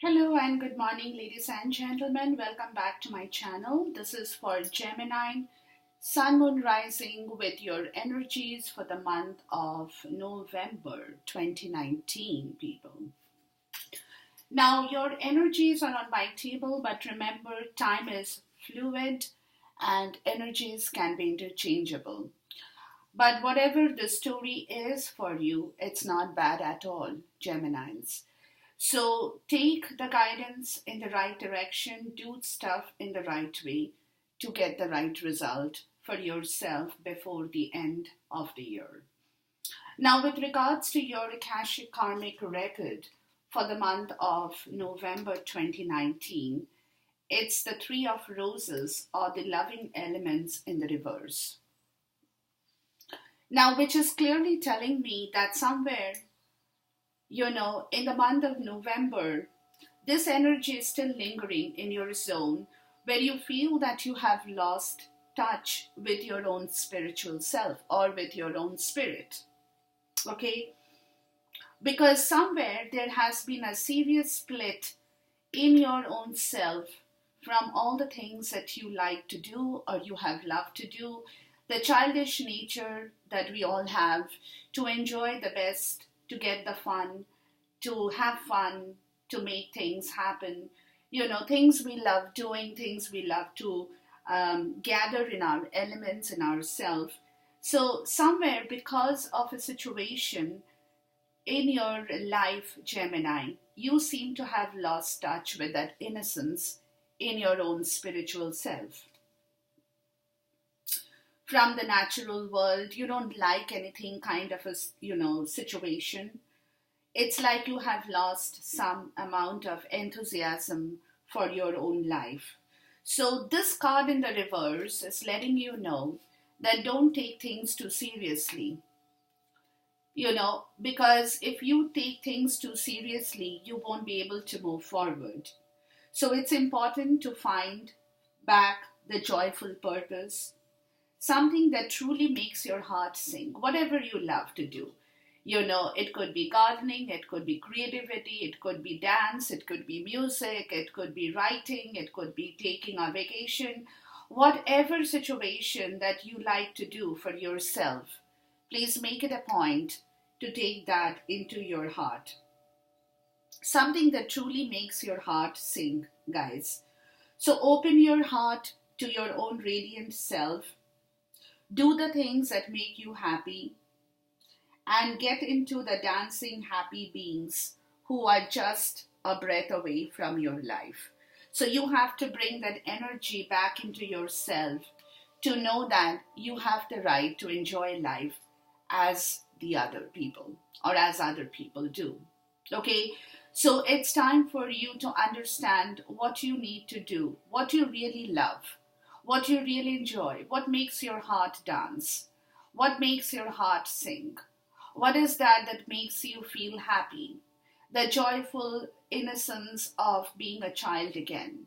Hello and good morning, ladies and gentlemen. Welcome back to my channel. This is for Gemini, Sun, Moon, Rising with your energies for the month of November 2019, people. Now, your energies are on my table, but remember, time is fluid and energies can be interchangeable. But whatever the story is for you, it's not bad at all, Geminis. So take the guidance in the right direction, do stuff in the right way to get the right result for yourself before the end of the year. Now, with regards to your Akashic Karmic record for the month of November 2019, it's the Three of Roses or the loving elements in the reverse. Now, which is clearly telling me that somewhere in the month of November, this energy is still lingering in your zone where you feel that you have lost touch with your own spiritual self or with your own spirit. Okay? Because somewhere there has been a serious split in your own self from all the things that you like to do or you have loved to do, the childish nature that we all have to enjoy the best, to get the fun, to have fun, to make things happen. Things we love doing, things we love to gather in our elements, in ourselves. So somewhere because of a situation in your life, Gemini, you seem to have lost touch with that innocence in your own spiritual self. From the natural world, you don't like anything kind of a, situation. It's like you have lost some amount of enthusiasm for your own life. So this card in the reverse is letting you know that don't take things too seriously. Because if you take things too seriously, you won't be able to move forward. So it's important to find back the joyful purpose, something that truly makes your heart sing, whatever you love to do. It could be gardening, it could be creativity, it could be dance, it could be music, it could be writing, it could be taking a vacation. Whatever situation that you like to do for yourself, please make it a point to take that into your heart. Something that truly makes your heart sing, guys. So open your heart to your own radiant self. Do the things that make you happy and get into the dancing happy beings who are just a breath away from your life. So you have to bring that energy back into yourself to know that you have the right to enjoy life as the other people or as other people do. Okay? So it's time for you to understand what you need to do, what you really love, what you really enjoy, what makes your heart dance, what makes your heart sing. What is that makes you feel happy? The joyful innocence of being a child again,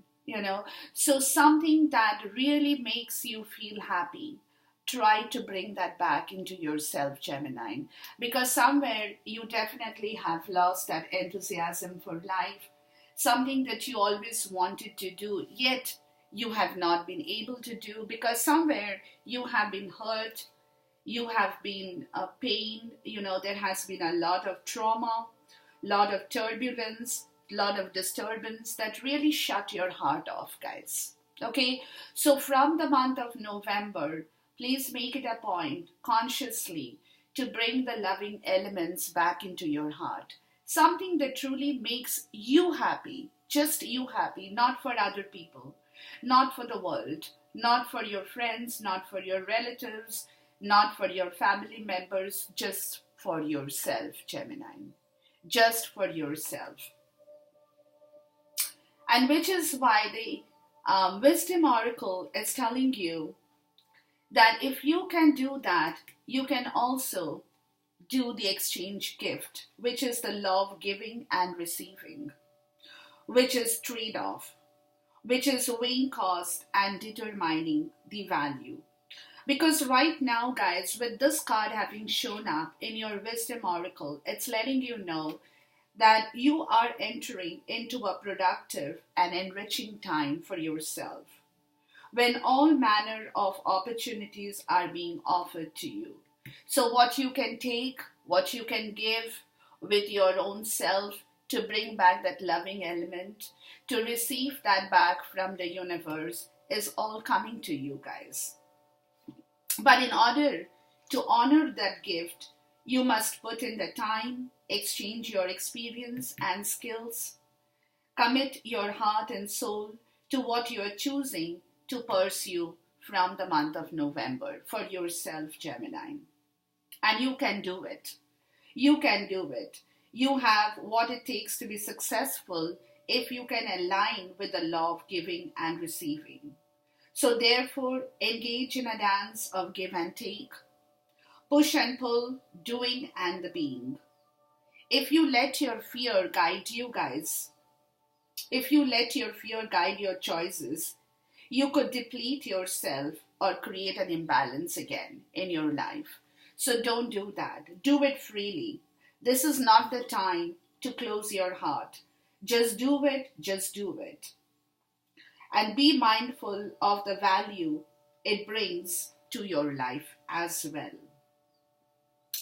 So something that really makes you feel happy. Try to bring that back into yourself, Gemini, because somewhere you definitely have lost that enthusiasm for life, something that you always wanted to do, yet you have not been able to do because somewhere you have been hurt, you have been pain, there has been a lot of trauma, lot of turbulence, lot of disturbance that really shut your heart off, guys. Okay, so from the month of November, please make it a point consciously to bring the loving elements back into your heart. Something that truly makes you happy, just you happy, not for other people, not for the world, not for your friends, not for your relatives, not for your family members, just for yourself, Gemini. Just for yourself. And which is why the Wisdom Oracle is telling you that if you can do that, you can also do the exchange gift, which is the love giving and receiving, which is trade-off, which is weighing cost and determining the value. Because right now, guys, with this card having shown up in your Wisdom Oracle, it's letting you know that you are entering into a productive and enriching time for yourself, when all manner of opportunities are being offered to you. So, what you can take, what you can give with your own self to bring back that loving element, to receive that back from the universe, is all coming to you, guys. But in order to honor that gift, you must put in the time, exchange your experience and skills, commit your heart and soul to what you are choosing to pursue from the month of November for yourself, Gemini. And you can do it. You can do it. You have what it takes to be successful if you can align with the law of giving and receiving. So, therefore, engage in a dance of give and take, push and pull, doing and the being. If you let your fear guide you, guys, if you let your fear guide your choices, you could deplete yourself or create an imbalance again in your life. So don't do that. Do it freely. This is not the time to close your heart. Just do it, just do it. And be mindful of the value it brings to your life as well.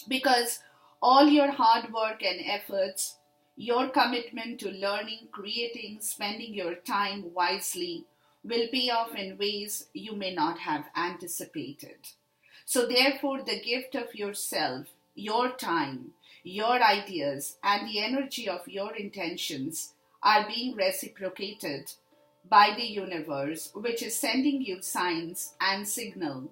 Because all your hard work and efforts, your commitment to learning, creating, spending your time wisely will pay off in ways you may not have anticipated. So, therefore, the gift of yourself, your time, your ideas, and the energy of your intentions are being reciprocated by the universe, which is sending you signs and signal,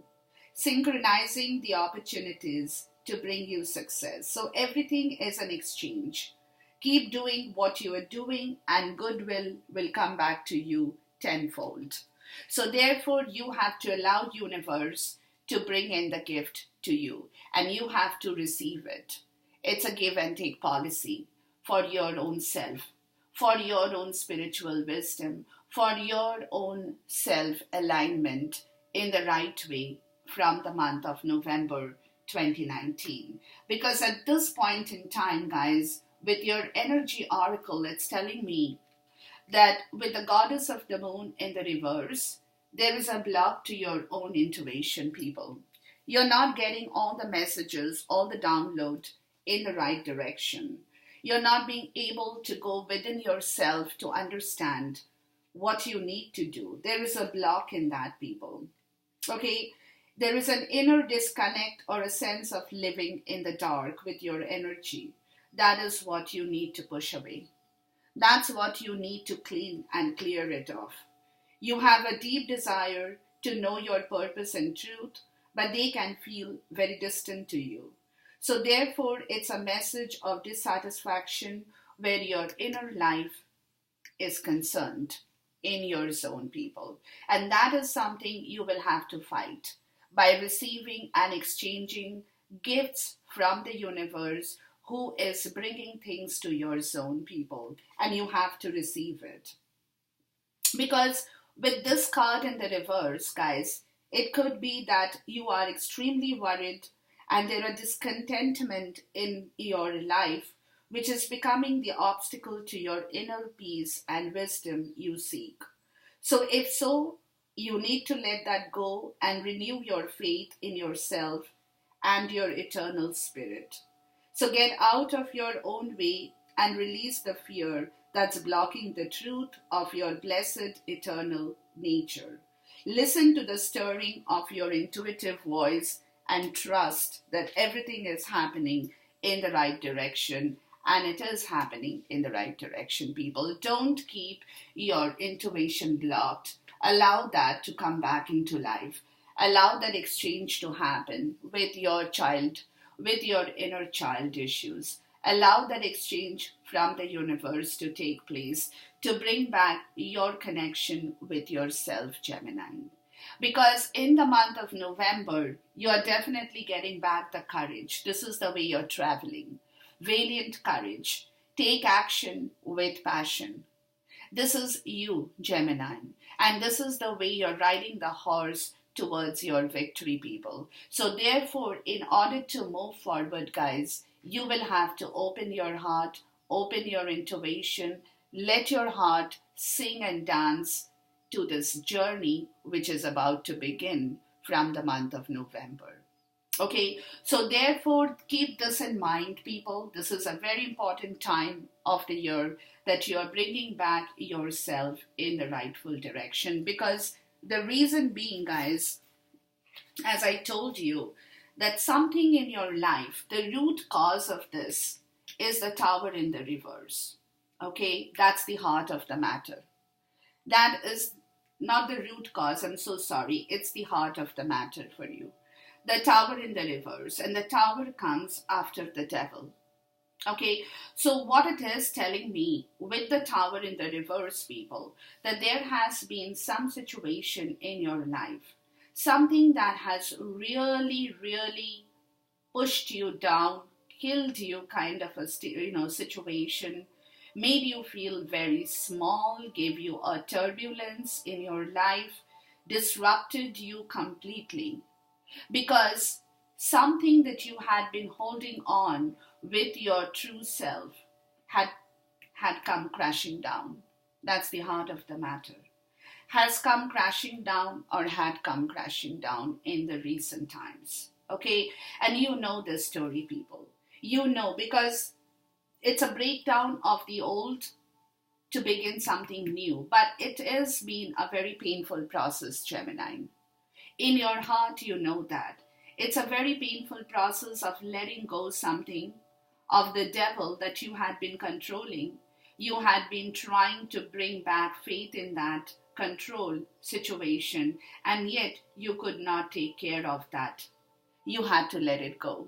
synchronizing the opportunities to bring you success. So everything is an exchange. Keep doing what you are doing, and goodwill will come back to you tenfold. So therefore, you have to allow universe to bring in the gift to you, and you have to receive it. It's a give and take policy for your own self, for your own spiritual wisdom, for your own self alignment in the right way from the month of November 2019. Because at this point in time, guys, with your energy oracle, it's telling me that with the goddess of the moon in the reverse, there is a block to your own intuition, people. You're not getting all the messages, all the download in the right direction. You're not being able to go within yourself to understand what you need to do. There is a block in that, people. Okay? There is an inner disconnect or a sense of living in the dark with your energy. That is what you need to push away. That's what you need to clean and clear it off. You have a deep desire to know your purpose and truth, but they can feel very distant to you. So therefore, it's a message of dissatisfaction where your inner life is concerned in your zone, people. And that is something you will have to fight by receiving and exchanging gifts from the universe, who is bringing things to your zone, people. And you have to receive it. Because with this card in the reverse, guys, it could be that you are extremely worried and there are discontentment in your life, which is becoming the obstacle to your inner peace and wisdom you seek. So if so, you need to let that go and renew your faith in yourself and your eternal spirit. So get out of your own way and release the fear that's blocking the truth of your blessed eternal nature. Listen to the stirring of your intuitive voice and trust that everything is happening in the right direction, and it is happening in the right direction, people. Don't keep your intuition blocked. Allow that to come back into life. Allow that exchange to happen with your child, with your inner child issues. Allow that exchange from the universe to take place to bring back your connection with yourself, Gemini. Because in the month of November, you are definitely getting back the courage. This is the way you're traveling. Valiant courage. Take action with passion. This is you, Gemini. And this is the way you're riding the horse towards your victory, people. So therefore, in order to move forward, guys, you will have to open your heart, open your intuition, let your heart sing and dance to this journey which is about to begin from the month of November. Okay, so therefore, keep this in mind, people. This is a very important time of the year that you are bringing back yourself in the rightful direction. Because the reason being, guys, as I told you, that something in your life, the root cause of this is the Tower in the reverse. Okay, that's the heart of the matter. That is not the root cause, I'm so sorry. It's the heart of the matter for you. The Tower in the reverse, and the Tower comes after the Devil. Okay, so what it is telling me with the Tower in the reverse, people, that there has been some situation in your life, something that has really, really pushed you down, killed you, kind of a situation, made you feel very small, gave you a turbulence in your life, disrupted you completely. Because something that you had been holding on with your true self had come crashing down. That's the heart of the matter. Has come crashing down or had come crashing down in the recent times. Okay? And you know this story, people. You know, because it's a breakdown of the old to begin something new. But it has been a very painful process, Gemini. In your heart, you know that. It's a very painful process of letting go something of the devil that you had been controlling. You had been trying to bring back faith in that control situation, and yet you could not take care of that. You had to let it go.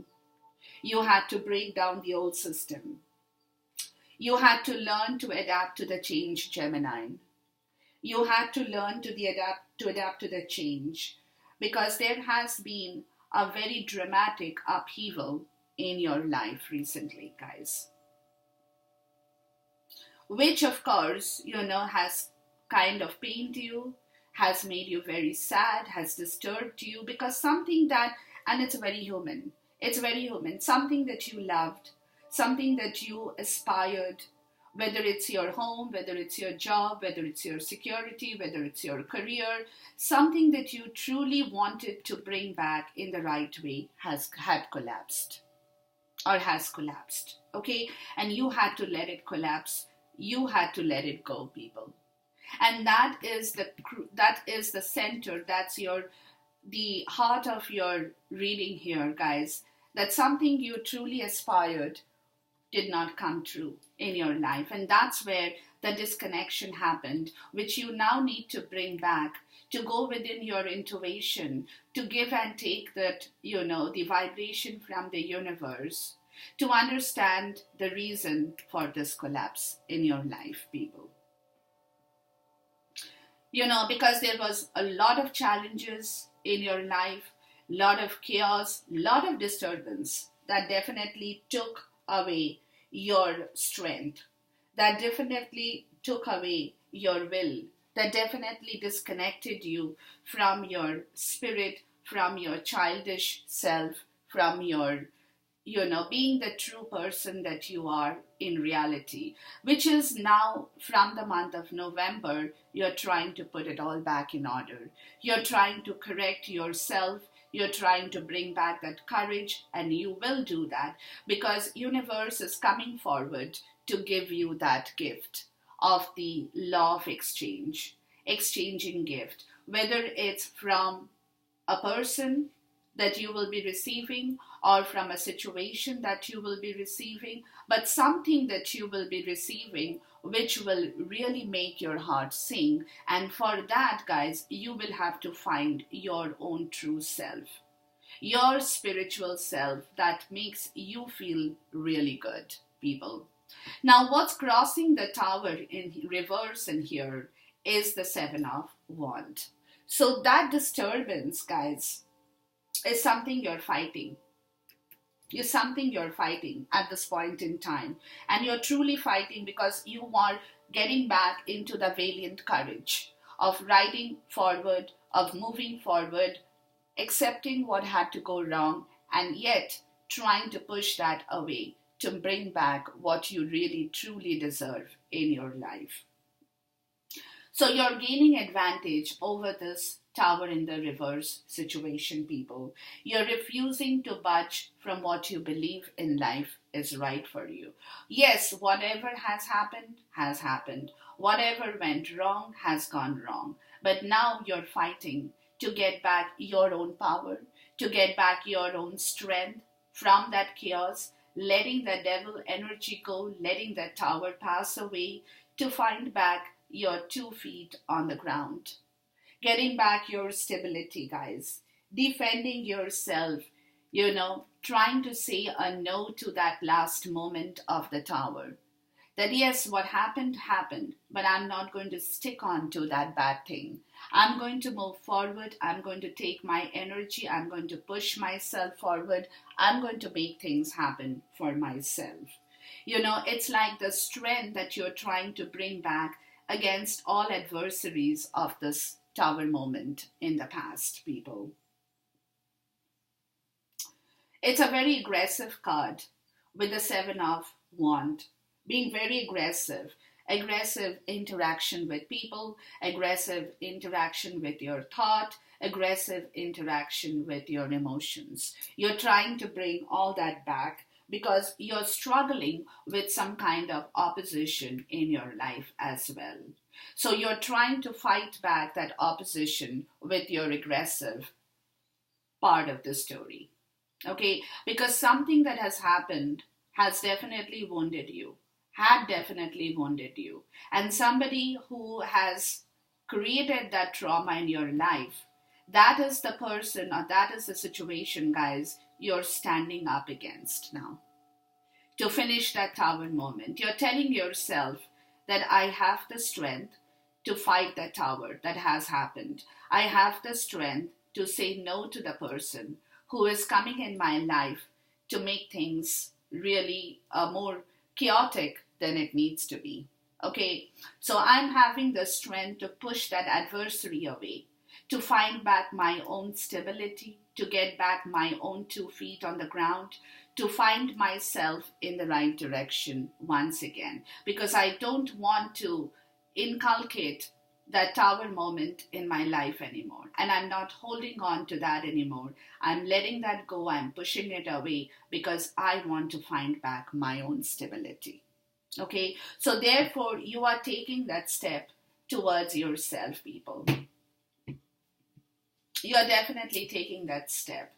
You had to break down the old system. You had to learn to adapt to the change, Gemini. You had to learn to adapt to the change. Because there has been a very dramatic upheaval in your life recently, guys. Which, of course, has kind of pained you, has made you very sad, has disturbed you, because something that, and it's very human, something that you loved, something that you aspired, whether it's your home, whether it's your job, whether it's your security, whether it's your career, something that you truly wanted to bring back in the right way had collapsed or has collapsed, okay? And you had to let it collapse. You had to let it go, people. And that is the center, that's the heart of your reading here, guys, that something you truly aspired did not come true in your life. And that's where the disconnection happened, which you now need to bring back, to go within your intuition, to give and take that, the vibration from the universe, to understand the reason for this collapse in your life, people. Because there was a lot of challenges in your life, lot of chaos, lot of disturbance that definitely took away your strength, that definitely took away your will, that definitely disconnected you from your spirit, from your childish self, from your, being the true person that you are in reality, which is now from the month of November, you're trying to put it all back in order. You're trying to correct yourself. You're trying to bring back that courage, and you will do that because universe is coming forward to give you that gift of the law of exchange, exchanging gift, whether it's from a person that you will be receiving or from a situation that you will be receiving, but something that you will be receiving which will really make your heart sing. And for that, guys, you will have to find your own true self, your spiritual self that makes you feel really good, people. Now, what's crossing the tower in reverse in here is the Seven of Wands. So that disturbance, guys, is something you're fighting. Is something you're fighting at this point in time. And you're truly fighting because you are getting back into the valiant courage of riding forward, of moving forward, accepting what had to go wrong, and yet trying to push that away, to bring back what you really truly deserve in your life. So you're gaining advantage over this tower in the reverse situation, people. You're refusing to budge from what you believe in life is right for you. Yes, whatever has happened has happened. Whatever went wrong has gone wrong. But now you're fighting to get back your own power, to get back your own strength from that chaos, letting the devil energy go, letting the tower pass away, to find back your 2 feet on the ground. Getting back your stability, guys. Defending yourself, trying to say a no to that last moment of the tower. That yes, what happened, happened, but I'm not going to stick on to that bad thing. I'm going to move forward. I'm going to take my energy. I'm going to push myself forward. I'm going to make things happen for myself. It's like the strength that you're trying to bring back against all adversaries of this tower moment in the past, people. It's a very aggressive card with the Seven of Wands. Being very aggressive interaction with people, aggressive interaction with your thought, aggressive interaction with your emotions. You're trying to bring all that back because you're struggling with some kind of opposition in your life as well. So you're trying to fight back that opposition with your aggressive part of the story. Okay? Because something that has happened has definitely wounded you, had definitely wounded you. And somebody who has created that trauma in your life, that is the person or that is the situation, guys, you're standing up against now. To finish that tower moment, you're telling yourself that I have the strength to fight that tower that has happened. I have the strength to say no to the person who is coming in my life to make things really more chaotic than it needs to be. Okay, so I'm having the strength to push that adversary away, to find back my own stability, to get back my own 2 feet on the ground, to find myself in the right direction once again. Because I don't want to inculcate that tower moment in my life anymore. And I'm not holding on to that anymore. I'm letting that go. I'm pushing it away because I want to find back my own stability. Okay, so therefore you are taking that step towards yourself, people. You are definitely taking that step.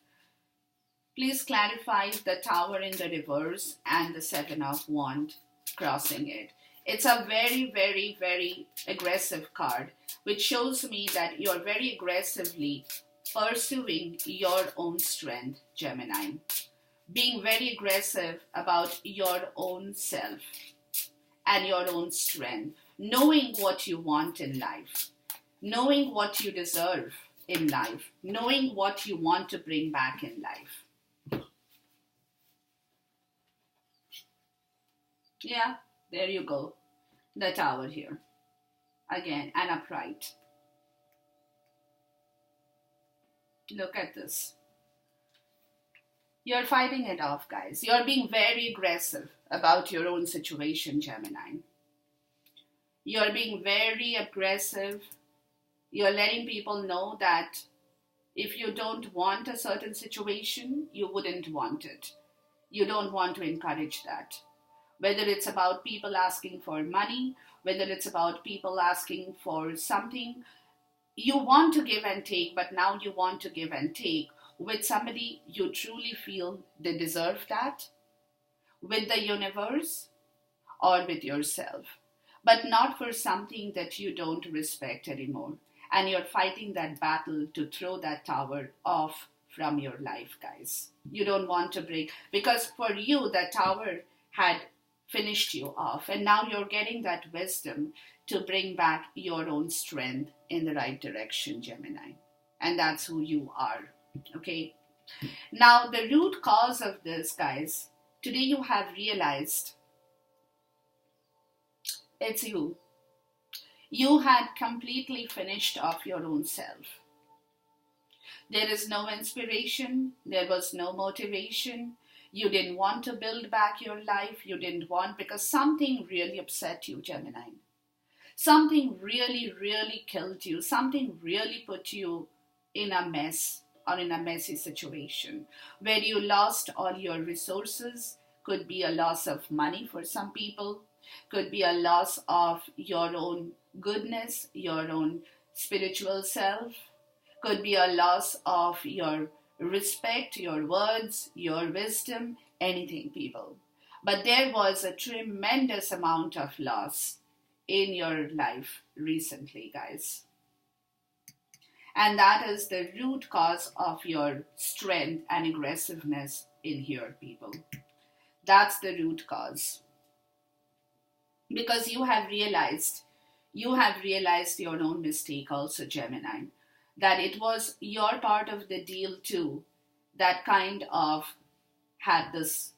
Please clarify the tower in the reverse and the Seven of Wands crossing it. It's a very, very, very aggressive card, which shows me that you're very aggressively pursuing your own strength, Gemini. Being very aggressive about your own self and your own strength. Knowing what you want in life. Knowing what you deserve in life. Knowing what you want to bring back in life. Yeah, there you go. The tower here. Again, and upright. Look at this. You're fighting it off, guys. You're being very aggressive about your own situation, Gemini. You're being very aggressive. You're letting people know that if you don't want a certain situation, you wouldn't want it. You don't want to encourage that. Whether it's about people asking for money, whether it's about people asking for something, you want to give and take, but now you want to give and take with somebody you truly feel they deserve that, with the universe or with yourself, but not for something that you don't respect anymore. And you're fighting that battle to throw that tower off from your life, guys. You don't want to break, because for you, that tower had finished you off, and now you're getting that wisdom to bring back your own strength in the right direction, Gemini. And that's who you are. Okay. Now, the root cause of this, guys, today you have realized it's you. You had completely finished off your own self. There is no inspiration. There was no motivation. You didn't want to build back your life. You didn't want, because something really upset you, Gemini. Something really, really killed you. Something really put you in a mess or in a messy situation where you lost all your resources. Could be a loss of money for some people, could be a loss of your own goodness, your own spiritual self, could be a loss of your respect, your words, your wisdom, anything, people. But there was a tremendous amount of loss in your life recently, guys. And that is the root cause of your strength and aggressiveness in here, people. That's the root cause. Because you have realized your own mistake also, Gemini, that it was your part of the deal too that kind of had this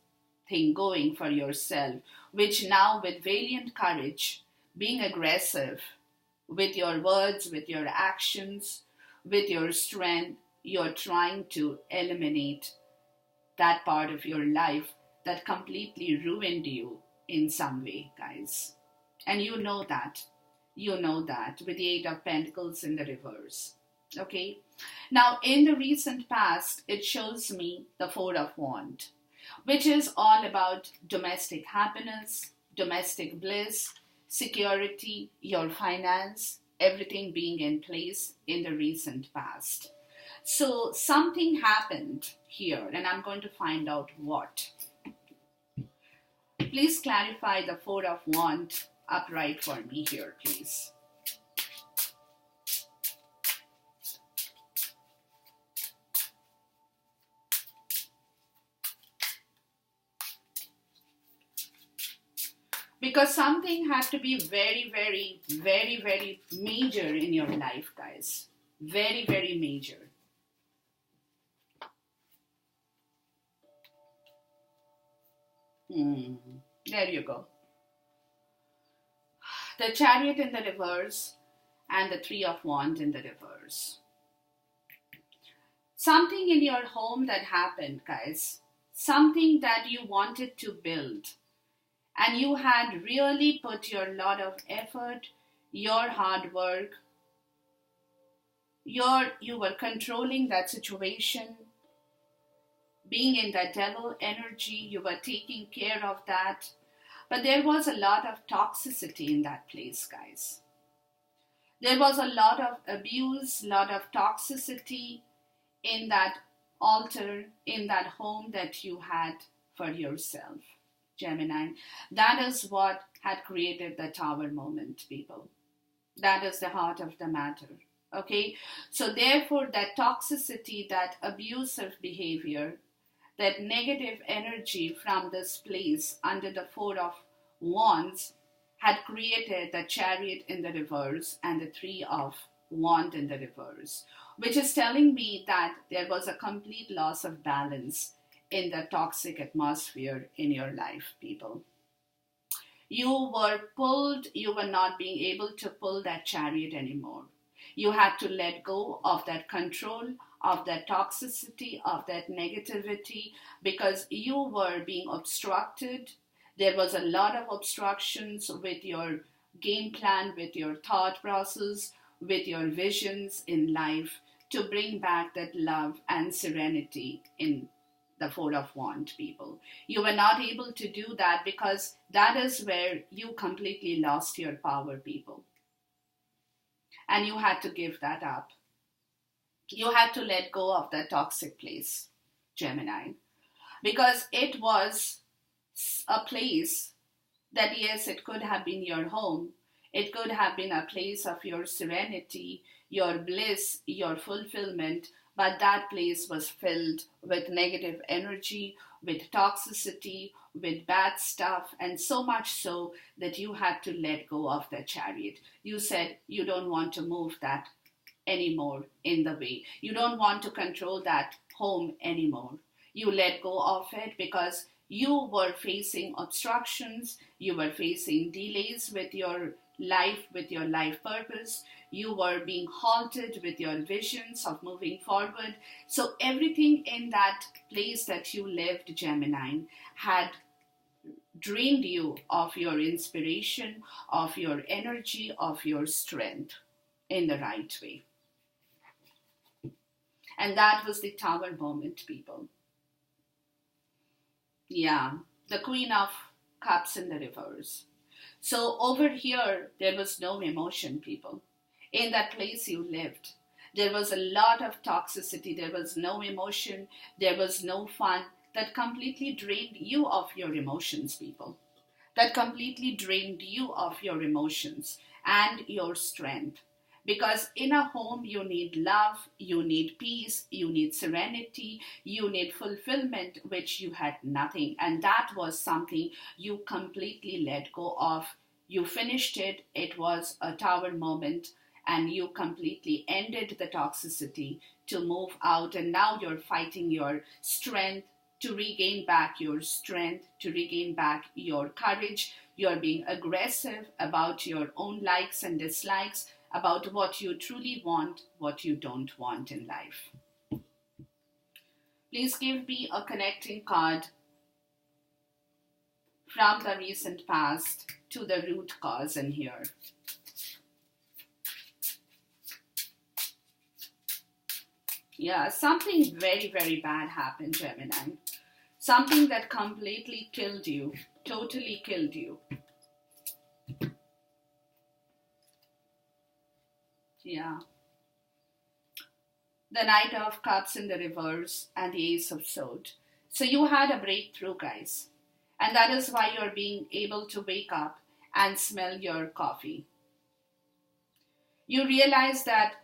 thing going for yourself, which now with valiant courage, being aggressive with your words, with your actions, with your strength, you're trying to eliminate that part of your life that completely ruined you in some way, guys. And you know that. You know that with the Eight of Pentacles in the reverse. Okay? Now, in the recent past, it shows me the Four of Wands, which is all about domestic happiness, domestic bliss, security, your finance, everything being in place in the recent past. So something happened here, and I'm going to find out what. Please clarify the Four of Wands upright for me here, please. Because something had to be very, very, very, very major in your life, guys. Very, very major. There you go. The Chariot in the reverse and the Three of Wands in the reverse. Something in your home that happened, guys. Something that you wanted to build. And you had really put your lot of effort, your hard work. You were controlling that situation. Being in the devil energy, you were taking care of that. But there was a lot of toxicity in that place, guys. There was a lot of abuse, lot of toxicity in that altar, in that home that you had for yourself, Gemini. That is what had created the Tower moment, people. That is the heart of the matter. Okay? So therefore, that toxicity, that abusive behavior, that negative energy from this place under the Four of Wands had created the Chariot in the reverse and the Three of Wands in the reverse, which is telling me that there was a complete loss of balance in the toxic atmosphere in your life, people. You were pulled, you were not being able to pull that Chariot anymore. You had to let go of that control, of that toxicity, of that negativity, because you were being obstructed. There was a lot of obstructions with your game plan, with your thought process, with your visions in life to bring back that love and serenity in the Four of Wands, people. You were not able to do that because that is where you completely lost your power, people. And you had to give that up. You had to let go of that toxic place, Gemini, because it was a place that, yes, it could have been your home. It could have been a place of your serenity, your bliss, your fulfillment, but that place was filled with negative energy, with toxicity, with bad stuff, and so much so that you had to let go of the Chariot. You said you don't want to move that anymore in the way. You don't want to control that home anymore. You let go of it because you were facing obstructions, you were facing delays with your life with your life purpose. You were being halted with your visions of moving forward. So everything in that place that you lived, Gemini, had drained you of your inspiration, of your energy, of your strength in the right way. And that was the Tower moment, people. Yeah, the Queen of Cups in the reverse. So over here, there was no emotion, people. In that place you lived, there was a lot of toxicity. There was no emotion. There was no fun. That completely drained you of your emotions, people. That completely drained you of your emotions and your strength. Because in a home, you need love, you need peace, you need serenity, you need fulfillment, which you had nothing. And that was something you completely let go of. You finished it, it was a tower moment, and you completely ended the toxicity to move out. And now you're fighting your strength to regain back your strength, to regain back your courage. You're being aggressive about your own likes and dislikes, about what you truly want, what you don't want in life. Please give me a connecting card from the recent past to the root cause in here. Yeah, something very, very bad happened, Gemini. Something that completely killed you, totally killed you. Yeah. The Knight of Cups in the reverse and the Ace of Swords. So you had a breakthrough, guys. And that is why you're being able to wake up and smell your coffee. You realize that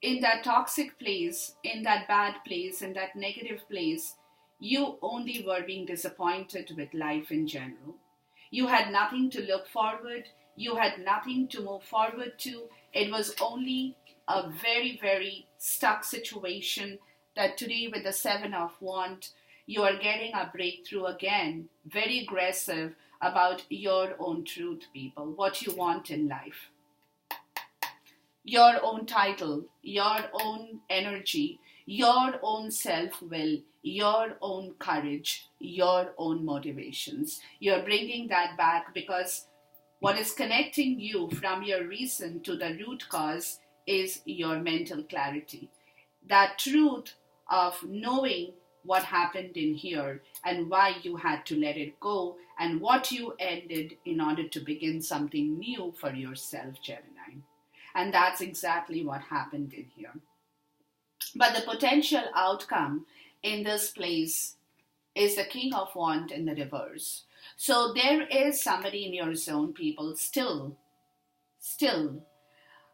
in that toxic place, in that bad place, in that negative place, you only were being disappointed with life in general. You had nothing to look forward. You had nothing to move forward to. It was only a very, very stuck situation that today with the Seven of Wands, you are getting a breakthrough again. Very aggressive about your own truth, people. What you want in life. Your own title, your own energy, your own self-will, your own courage, your own motivations. You're bringing that back because what is connecting you from your reason to the root cause is your mental clarity. That truth of knowing what happened in here and why you had to let it go and what you ended in order to begin something new for yourself, Gemini. And that's exactly what happened in here. But the potential outcome in this place is the King of Wands in the reverse. So there is somebody in your zone, people, still,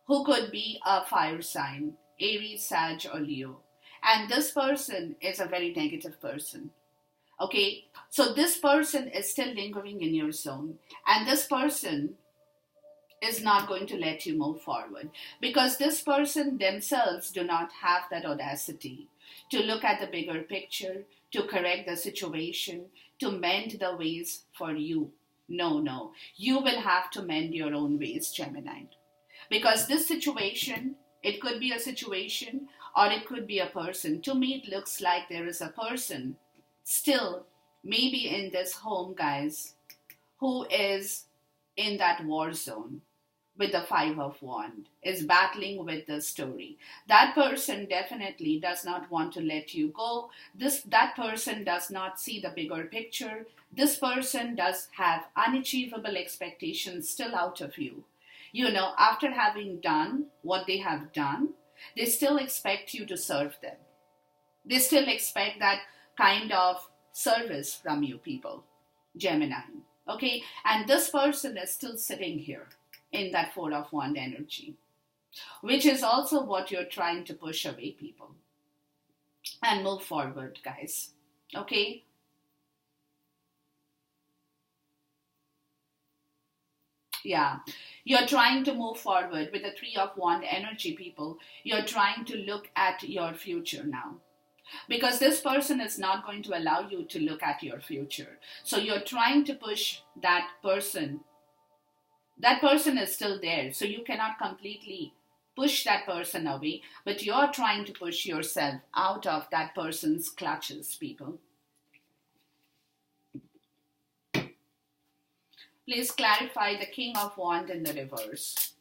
who could be a fire sign, Aries, Sag, or Leo. And this person is a very negative person. Okay, so this person is still lingering in your zone. And this person is not going to let you move forward because this person themselves do not have that audacity to look at the bigger picture, to correct the situation, to mend the ways for you. No, you will have to mend your own ways, Gemini, because this situation, it could be a situation or it could be a person. To me, it looks like there is a person still maybe in this home, guys, who is in that war zone with the Five of Wands, is battling with the story. That person definitely does not want to let you go. That person does not see the bigger picture. This person does have unachievable expectations still out of you. You know, after having done what they have done, they still expect you to serve them. They still expect that kind of service from you, people, Gemini. Okay, and this person is still sitting here in that Four of Wands energy, which is also what you're trying to push away, people, and move forward, guys. Okay? Yeah. You're trying to move forward with the Three of Wands energy, people. You're trying to look at your future now. Because this person is not going to allow you to look at your future. So you're trying to push that person That person is still there, so you cannot completely push that person away, but you're trying to push yourself out of that person's clutches, people. Please clarify the King of Wands in the reverse.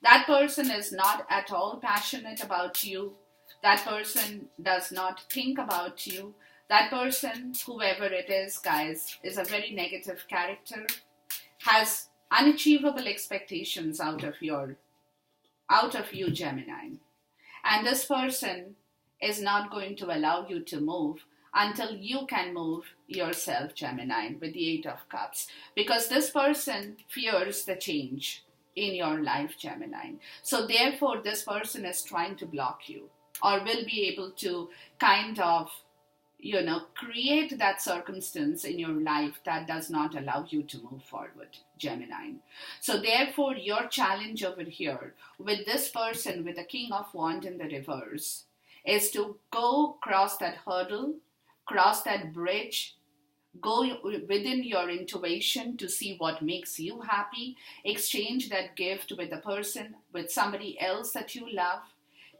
That person is not at all passionate about you. That person does not think about you. That person, whoever it is, guys, is a very negative character, has unachievable expectations out of you, Gemini. And this person is not going to allow you to move until you can move yourself, Gemini, with the Eight of Cups. Because this person fears the change in your life, Gemini. So therefore, this person is trying to block you, or will be able to kind of, create that circumstance in your life that does not allow you to move forward, Gemini. So therefore, your challenge over here with this person, with the King of Wands in the reverse, is to go cross that hurdle, cross that bridge, go within your intuition to see what makes you happy, exchange that gift with a person, with somebody else that you love,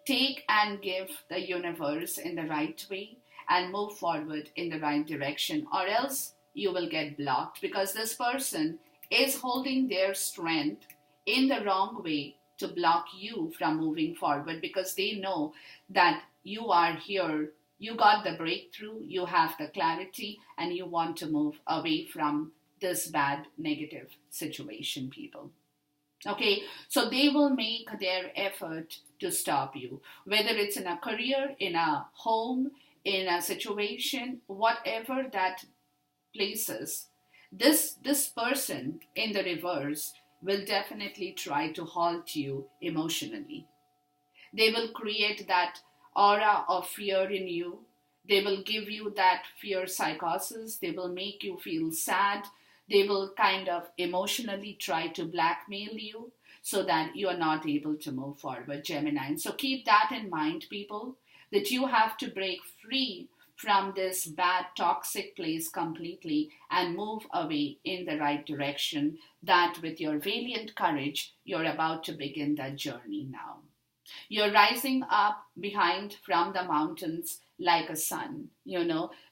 take and give the universe in the right way, and move forward in the right direction, or else you will get blocked, because this person is holding their strength in the wrong way to block you from moving forward, because they know that you are here, you got the breakthrough, you have the clarity, and you want to move away from this bad negative situation, people. Okay, so they will make their effort to stop you, whether it's in a career, in a home, in a situation, whatever that places, this person in the reverse will definitely try to halt you emotionally. They will create that aura of fear in you. They will give you that fear psychosis. They will make you feel sad. They will kind of emotionally try to blackmail you so that you are not able to move forward, Gemini. So keep that in mind, people, that you have to break free from this bad toxic place completely and move away in the right direction, that with your valiant courage, you're about to begin that journey now. You're rising up behind from the mountains like a sun.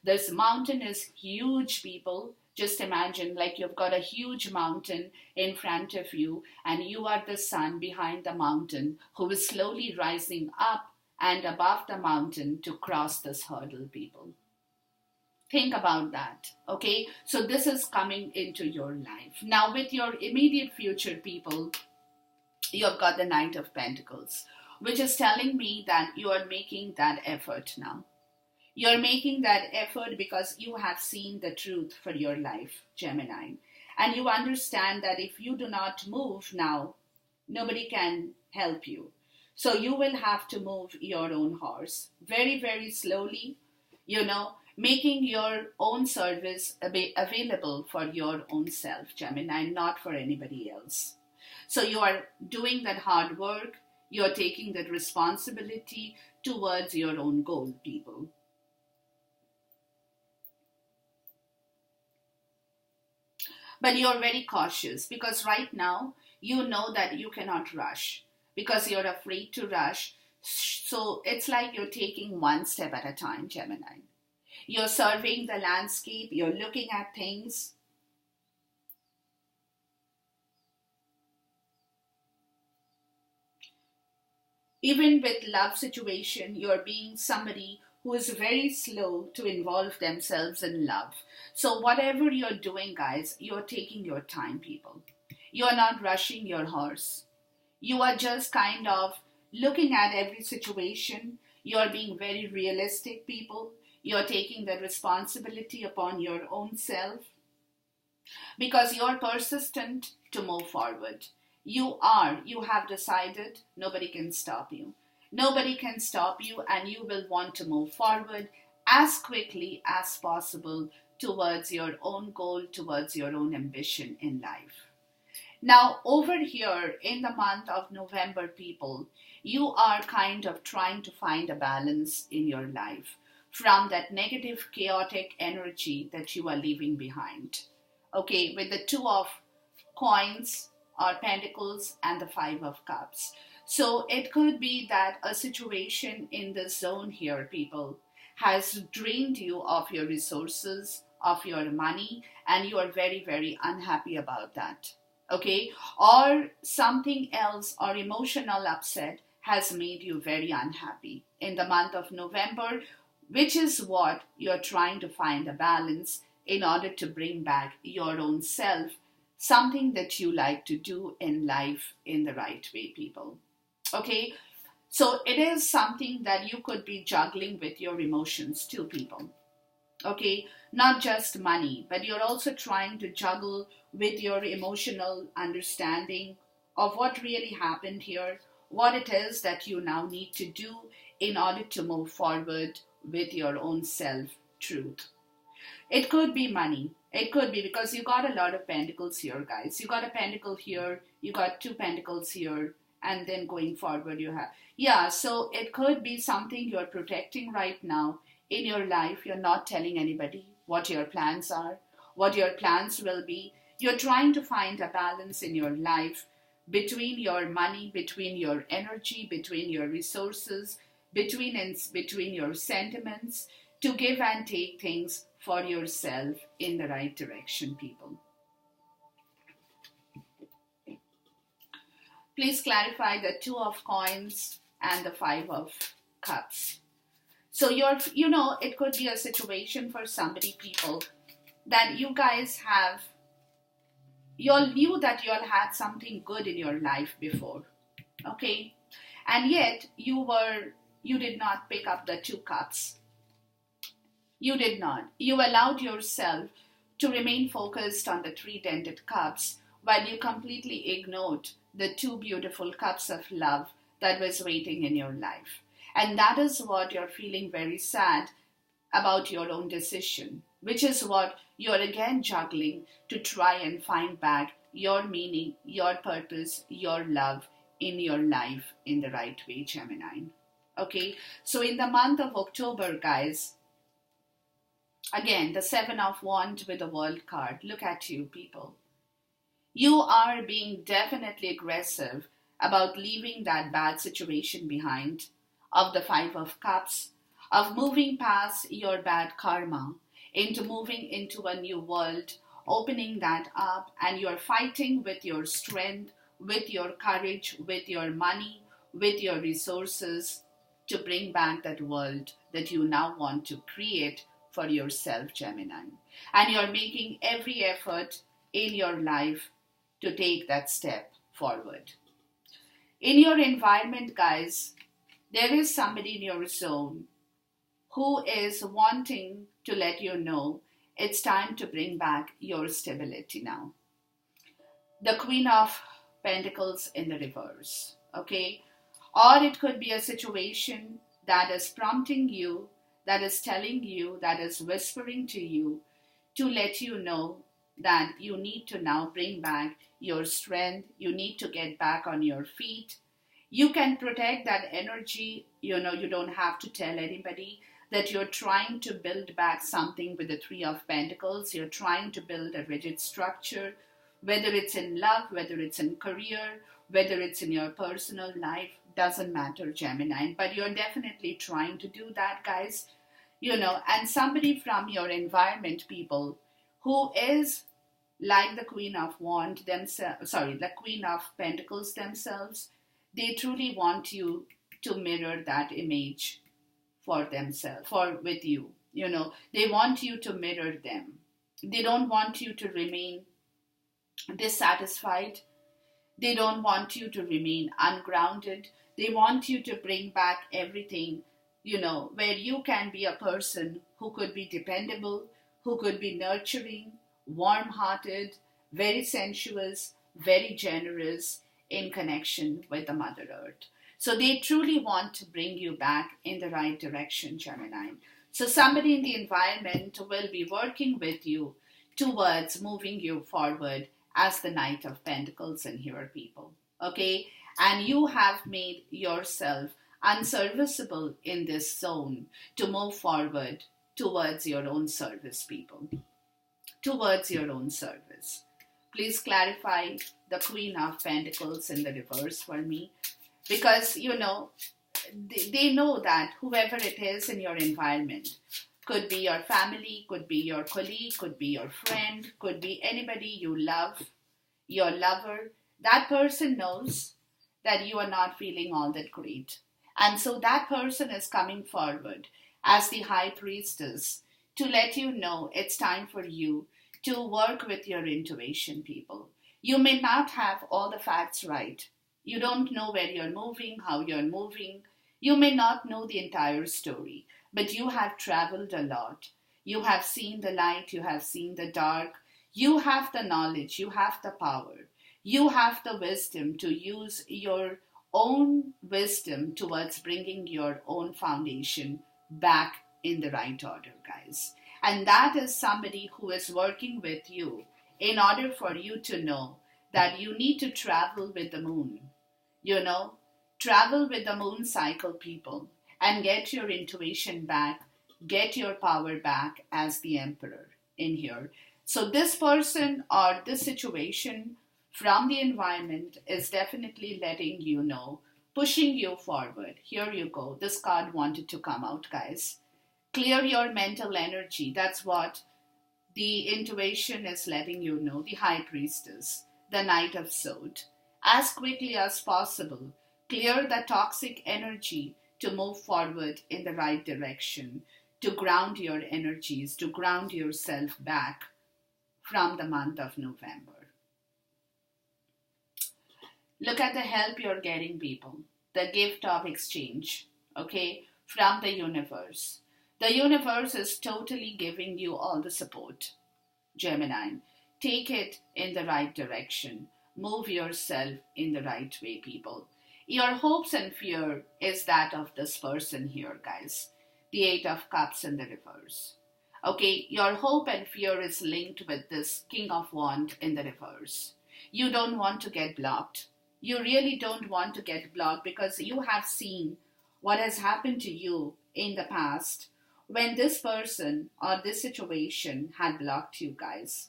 This mountain is huge, people. Just imagine like you've got a huge mountain in front of you, and you are the sun behind the mountain who is slowly rising up and above the mountain to cross this hurdle, people. Think about that, okay? So this is coming into your life. Now with your immediate future, people, you've got the Knight of Pentacles, which is telling me that you are making that effort now. You're making that effort because you have seen the truth for your life, Gemini. And you understand that if you do not move now, nobody can help you. So you will have to move your own horse very, very slowly, making your own service available for your own self, Gemini, not for anybody else. So you are doing that hard work. You're taking that responsibility towards your own goal, people. But you're very cautious because right now you know that you cannot rush because you're afraid to rush. So it's like you're taking one step at a time, Gemini. You're surveying the landscape, you're looking at things. Even with love situation, you're being somebody who is very slow to involve themselves in love. So whatever you're doing, guys, you're taking your time, people. You're not rushing your horse. You are just kind of looking at every situation. You're being very realistic, people. You're taking the responsibility upon your own self because you're persistent to move forward. You have decided, nobody can stop you. Nobody can stop you, and you will want to move forward as quickly as possible towards your own goal, towards your own ambition in life. Now, over here in the month of November, people, you are kind of trying to find a balance in your life from that negative, chaotic energy that you are leaving behind. Okay, with the Two of coins or pentacles and the Five of Cups. So it could be that a situation in the zone here, people, has drained you of your resources, of your money, and you are very, very unhappy about that. Okay? Or something else or emotional upset has made you very unhappy in the month of November, which is what you're trying to find a balance in order to bring back your own self, something that you like to do in life in the right way, people. Okay, so it is something that you could be juggling with your emotions too, people. Okay, not just money, but you're also trying to juggle with your emotional understanding of what really happened here, what it is that you now need to do in order to move forward with your own self truth. It could be money. It could be because you got a lot of pentacles here, guys. You got a pentacle here, you got two pentacles here, and then going forward you have. Yeah, so it could be something you're protecting right now in your life. You're not telling anybody what your plans are, what your plans will be. You're trying to find a balance in your life between your money, between your energy, between your resources, between your sentiments, to give and take things for yourself in the right direction, people. Please clarify the Two of Coins and the Five of Cups. So it could be a situation for somebody, people, that you guys have, you all knew that you all had something good in your life before, okay? And yet you did not pick up the Two Cups. You did not. You allowed yourself to remain focused on the Three Dented Cups while you completely ignored the two beautiful cups of love that was waiting in your life. And that is what you're feeling very sad about your own decision, which is what you're again juggling to try and find back your meaning, your purpose, your love in your life in the right way, Gemini. Okay, so in the month of October, guys, again, the Seven of Wands with the World card. Look at you, people. You are being definitely aggressive about leaving that bad situation behind, of the Five of Cups, of moving past your bad karma, into moving into a new world, opening that up, and you're fighting with your strength, with your courage, with your money, with your resources to bring back that world that you now want to create for yourself, Gemini. And you're making every effort in your life to take that step forward. In your environment, guys, there is somebody in your zone who is wanting to let you know it's time to bring back your stability now. The Queen of Pentacles in the reverse, okay? Or it could be a situation that is prompting you, that is telling you, that is whispering to you to let you know that you need to now bring back your strength. You need to get back on your feet. You can protect that energy. You don't have to tell anybody that you're trying to build back something with the Three of Pentacles. You're trying to build a rigid structure, whether it's in love, whether it's in career, whether it's in your personal life, doesn't matter, Gemini. But you're definitely trying to do that, guys. And somebody from your environment, people, who is like the Queen of the Queen of Pentacles themselves, they truly want you to mirror that image for themselves, with you. They want you to mirror them. They don't want you to remain dissatisfied. They don't want you to remain ungrounded. They want you to bring back everything, where you can be a person who could be dependable, who could be nurturing, warm-hearted, very sensuous, very generous in connection with the Mother Earth. So they truly want to bring you back in the right direction, Gemini. So somebody in the environment will be working with you towards moving you forward as the Knight of Pentacles in here, people. Okay? And you have made yourself unserviceable in this zone to move forward towards your own service, people. Towards your own service. Please clarify the Queen of Pentacles in the reverse for me. Because, they know that whoever it is in your environment, could be your family, could be your colleague, could be your friend, could be anybody you love, your lover, that person knows that you are not feeling all that great. And so that person is coming forward as the high priestess to let you know it's time for you to work with your intuition, people. You may not have all the facts right. You don't know where you're moving, how you're moving. You may not know the entire story, but you have traveled a lot. You have seen the light, you have seen the dark. You have the knowledge, you have the power. You have the wisdom to use your own wisdom towards bringing your own foundation back in the right order, guys. And that is somebody who is working with you in order for you to know that you need to travel with the moon. Travel with the moon cycle, people, and get your intuition back, get your power back as the emperor in here. So this person or this situation from the environment is definitely letting you know, pushing you forward. Here you go. This card wanted to come out, guys. Clear your mental energy. That's what the intuition is letting you know. The High Priestess, the Knight of Swords. As quickly as possible, clear the toxic energy to move forward in the right direction, to ground your energies, to ground yourself back from the month of November. Look at the help you're getting, people. The gift of exchange, okay, from the universe. The universe is totally giving you all the support, Gemini. Take it in the right direction. Move yourself in the right way, people. Your hopes and fear is that of this person here, guys. The Eight of Cups in the reverse. Okay, your hope and fear is linked with this King of Wands in the reverse. You don't want to get blocked. You really don't want to get blocked because you have seen what has happened to you in the past when this person or this situation had blocked you, guys.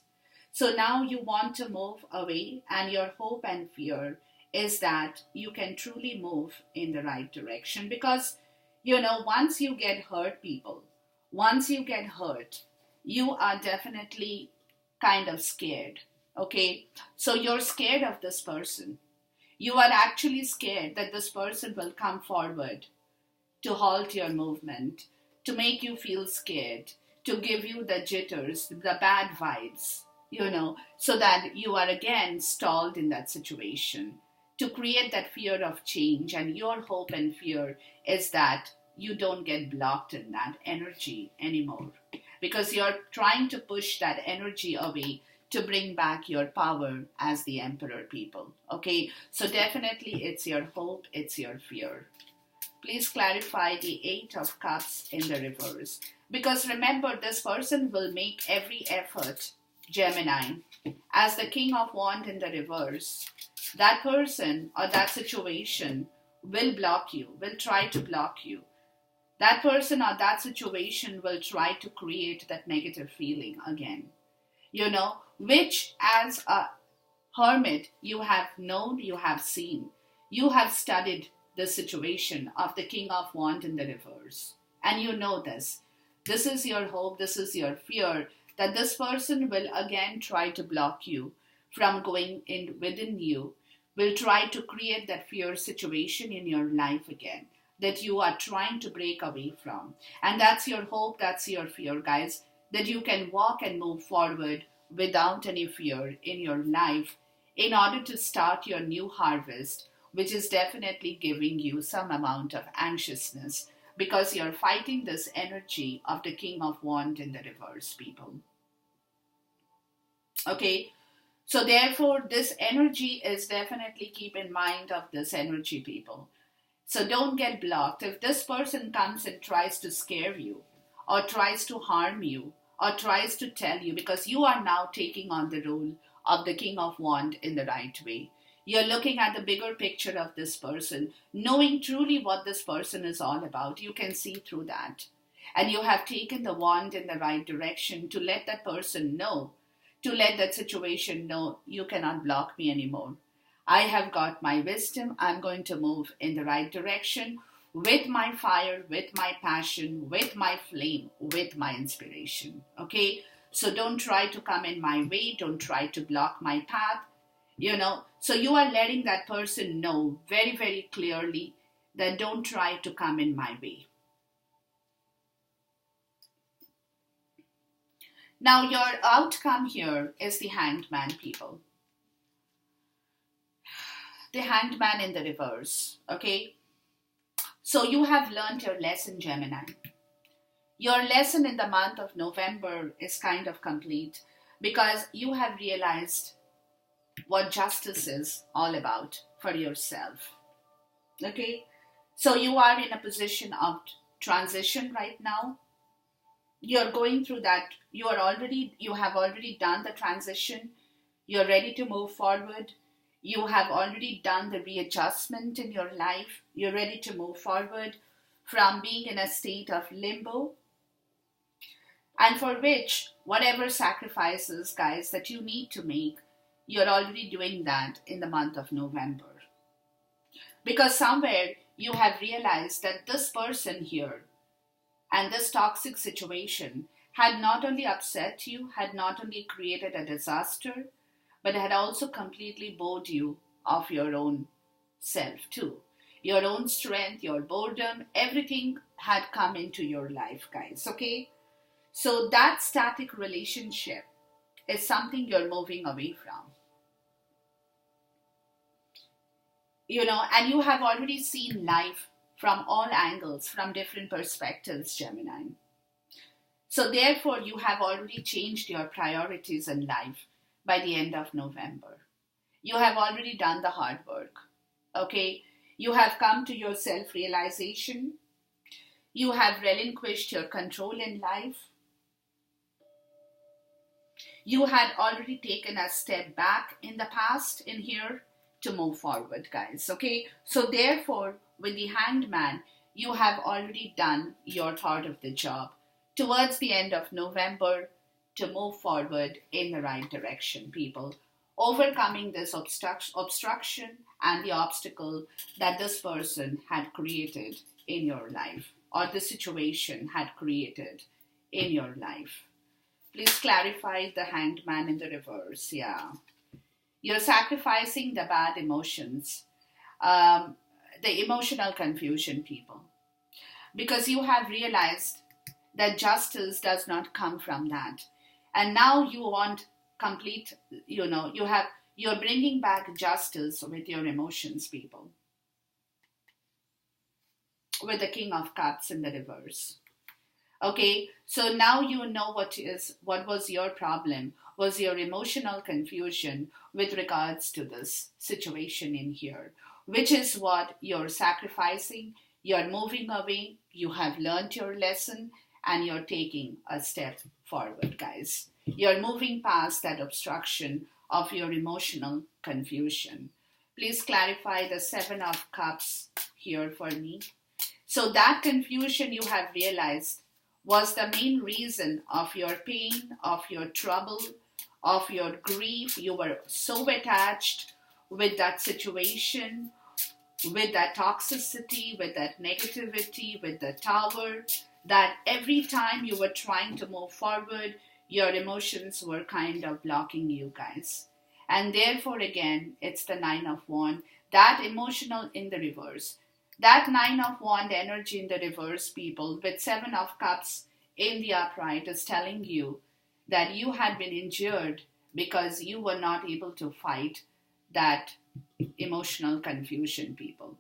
So now you want to move away, and your hope and fear is that you can truly move in the right direction because, once you get hurt, people, once you get hurt, you are definitely kind of scared, okay? So you're scared of this person. You are actually scared that this person will come forward to halt your movement, to make you feel scared, to give you the jitters, the bad vibes, so that you are again stalled in that situation, to create that fear of change. And your hope and fear is that you don't get blocked in that energy anymore because you're trying to push that energy away to bring back your power as the emperor, people. Okay, so definitely it's your hope, it's your fear. Please clarify the Eight of Cups in the reverse. Because remember, this person will make every effort, Gemini, as the King of Wands in the reverse. That person or that situation will block you, will try to block you. That person or that situation will try to create that negative feeling again. Which as a hermit, you have known, you have seen, you have studied the situation of the King of Wands in the reverse. And you know this. This is your hope, this is your fear, that this person will again try to block you from going in within you, will try to create that fear situation in your life again, that you are trying to break away from. And that's your hope, that's your fear, guys, that you can walk and move forward without any fear in your life in order to start your new harvest, which is definitely giving you some amount of anxiousness because you're fighting this energy of the King of Wands in the reverse, people. Okay, so therefore this energy is definitely, keep in mind of this energy, people. So don't get blocked. If this person comes and tries to scare you or tries to harm you or tries to tell you, because you are now taking on the role of the King of Wands in the right way. You're looking at the bigger picture of this person, knowing truly what this person is all about. You can see through that. And you have taken the wand in the right direction to let that person know to let that situation know you cannot block me anymore. I have got my wisdom. I'm going to move in the right direction with my fire, with my passion, with my flame, with my inspiration. Okay? So don't try to come in my way. Don't try to block my path. So you are letting that person know very, very clearly that don't try to come in my way. Now, your outcome here is the Hanged Man, people. The Hanged Man in the reverse, okay? So you have learned your lesson, Gemini. Your lesson in the month of November is kind of complete because you have realized what justice is all about for yourself, okay? So you are in a position of transition right now. You're going through that. You have already done the transition. You're ready to move forward. You have already done the readjustment in your life. You're ready to move forward from being in a state of limbo, and for which whatever sacrifices, guys, that you need to make, you're already doing that in the month of November. Because somewhere you have realized that this person here and this toxic situation had not only upset you, had not only created a disaster, but had also completely bored you of your own self too. Your own strength, your boredom, everything had come into your life, guys, okay? So that static relationship is something you're moving away from. And you have already seen life from all angles, from different perspectives, Gemini. So therefore, you have already changed your priorities in life by the end of November. You have already done the hard work, okay? You have come to your self-realization. You have relinquished your control in life. You had already taken a step back in the past in here to move forward, guys, okay? So therefore, with the Hanged Man, you have already done your part of the job towards the end of November to move forward in the right direction, people. Overcoming this obstruction and the obstacle that this person had created in your life, or the situation had created in your life. Please clarify the Hanged Man in the reverse. Yeah. You're sacrificing the bad emotions, the emotional confusion, people. Because you have realized that justice does not come from that. And now you want complete, you're bringing back justice with your emotions, people. With the King of Cups in the reverse. Okay, so now you know what was your problem, was your emotional confusion with regards to this situation in here, which is what you're sacrificing, you're moving away, you have learned your lesson, and you're taking a step forward, guys. You're moving past that obstruction of your emotional confusion. Please clarify the Seven of Cups here for me. So that confusion you have realized was the main reason of your pain, of your trouble, of your grief. You were so attached with that situation, with that toxicity, with that negativity, with the tower, that every time you were trying to move forward, your emotions were kind of blocking you, guys. And therefore, again, it's the Nine of Wands, that emotional in the reverse. That Nine of Wands energy in the reverse, people, with Seven of Cups in the upright is telling you that you had been injured because you were not able to fight that emotional confusion, people.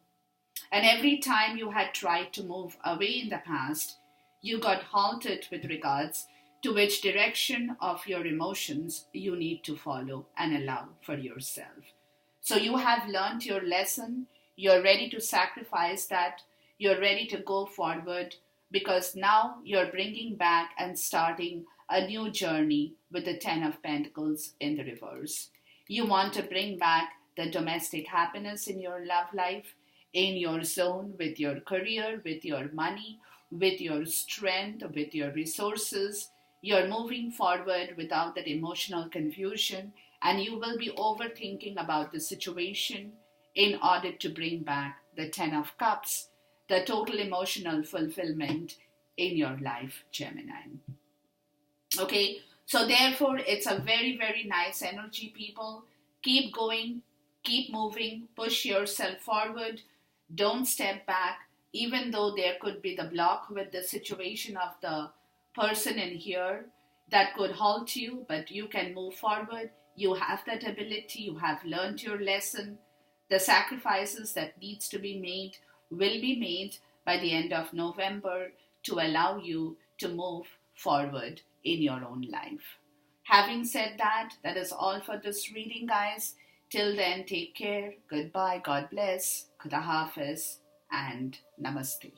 And every time you had tried to move away in the past, you got halted with regards to which direction of your emotions you need to follow and allow for yourself. So you have learned your lesson. You're ready to sacrifice that. You're ready to go forward because now you're bringing back and starting a new journey with the Ten of Pentacles in the reverse. You want to bring back the domestic happiness in your love life, in your zone, with your career, with your money, with your strength, with your resources. You're moving forward without that emotional confusion, and you will be overthinking about the situation in order to bring back the 10 of Cups, the total emotional fulfillment in your life, Gemini. Okay, so therefore, it's a very, very nice energy, people. Keep going, keep moving, push yourself forward, don't step back, even though there could be the block with the situation of the person in here that could halt you, but you can move forward. You have that ability, you have learned your lesson. The sacrifices that needs to be made will be made by the end of November to allow you to move forward in your own life. Having said that, that is all for this reading, guys. Till then, take care. Goodbye. God bless. Khuda Hafiz and Namaste.